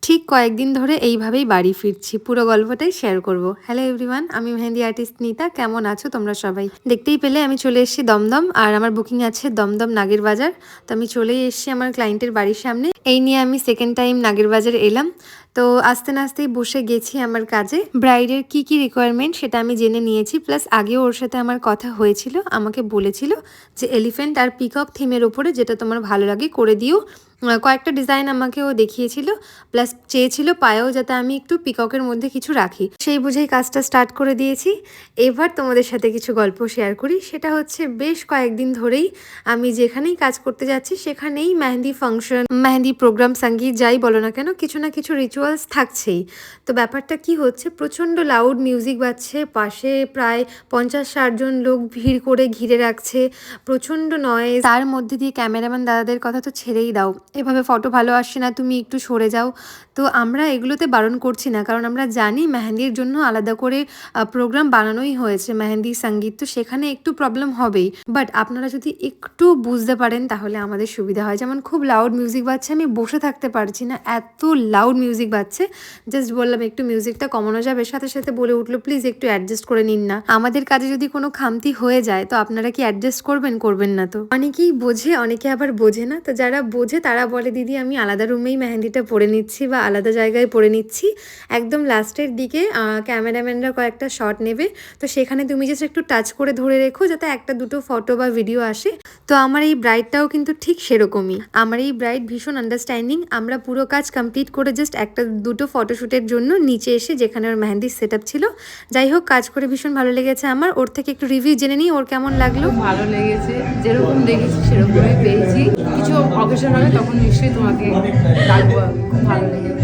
ঠিক কয়েকদিন ধরে এইভাবেই বাড়ি ফিরছি, পুরো গল্পটাই শেয়ার করব। হ্যালো এভরিওয়ান, আমি মেহেন্দি আর্টিস্ট নিতা। কেমন আছো তোমরা সবাই? দেখতেই পেলে আমি চলে এসেছি দমদম, আর আমার বুকিং আছে দমদম নাগের বাজার। তো আমি চলেই এসেছি আমার ক্লায়েন্টের বাড়ির সামনে। এই নিয়ে আমি সেকেন্ড টাইম নাগের বাজার এলাম। তো আস্তে নাস্তেই বসে গেছি আমার কাজে। ব্রাইডের কি কি রিকোয়ারমেন্ট সেটা আমি জেনে নিয়েছি, প্লাস আগেও ওর সাথে আমার কথা হয়েছিল। আমাকে বলেছিল যে এলিফ্যান্ট আর পিকক থিমের ওপরে যেটা তোমার ভালো লাগে করে দিও। কয়েকটা ডিজাইন আমাকে ও দেখিয়েছিল, প্লাস চেয়েছিল পায়েও যাতে আমি একটু পিককের মধ্যে কিছু রাখি। সেই বুঝেই কাজটা স্টার্ট করে দিয়েছি। এবার তোমাদের সাথে কিছু গল্প শেয়ার করি। সেটা হচ্ছে বেশ কয়েকদিন ধরেই আমি যেখানেই কাজ করতে যাচ্ছি সেখানেই মেহেন্দি ফাংশন, মেহেন্দি প্রোগ্রাম, সঙ্গীত যাই বলো না কেন, কিছু না কিছু রিচুয়ালস থাকছেই। তো ব্যাপারটা কি হচ্ছে, প্রচণ্ড লাউড মিউজিক বাজছে, পাশে প্রায় 50-60 জন লোক ভিড় করে ঘিরে রাখছে, প্রচণ্ড নয়েজ। তার মধ্যে দিয়ে ক্যামেরাম্যান দাদাদের কথা তো ছেড়েই দাও, এভাবে ফটো ভালো আসছে না, তুমি একটু সরে যাও। তো আমরা এগুলোতে বারণ করছি না, কারণ আমরা জানি মেহেন্দির জন্য আলাদা করে প্রোগ্রাম বানানোই হয়েছে, মেহেন্দি সঙ্গীত, তো সেখানে একটু প্রবলেম হবেই। বাট আপনারা যদি একটু বুঝতে পারেন তাহলে আমাদের সুবিধা হয়। যেমন খুব লাউড মিউজিক বাজছে, আমি বসে থাকতে পারছি না, এত লাউড মিউজিক বাজছে। জাস্ট বললাম একটু মিউজিকটা কমানো যাবে, সাথে সাথে বলে উঠলো প্লিজ একটু অ্যাডজাস্ট করে নিন না। আমাদের কাজে যদি কোনো খামতি হয়ে যায় তো আপনারা কি অ্যাডজাস্ট করবেন? করবেন না তো। অনেকেই বোঝে, অনেকে আবার বোঝে না। তো যারা বোঝে তারা বলে দিদি আমি আলাদা রুমেই মেহেন্দিটা পরে নিচ্ছি বা আলাদা জায়গায় পরে নিচ্ছি। একদম লাস্টের দিকে ক্যামেরাম্যানরা কয়েকটা শট নেবে, তো সেখানে তুমি জাস্ট একটু টাচ করে ধরে রেখো যাতে একটা দুটো ফটো বা ভিডিও আসে। তো আমার এই ব্রাইডটাও কিন্তু ঠিক সেরকমই। আমার এই ব্রাইড ভীষণ আন্ডারস্ট্যান্ডিং। আমরা পুরো কাজ কমপ্লিট করে জাস্ট একটা দুটো ফটোশ্যুটের জন্য নিচে এসে, যেখানে ওর মেহেন্দির সেট আপ ছিল, যাই হোক কাজ করে ভীষণ ভালো লেগেছে আমার। ওর থেকে একটু রিভিউ জেনে নিই ওর কেমন লাগলো। ভালো লেগেছে, যেরকম দেখেছি সেরকমই পেয়েছি। কিছু অকেশন হবে তখন নিশ্চয়ই তোমাকে ডাকবো আমি। খুব ভালো লেগেছে।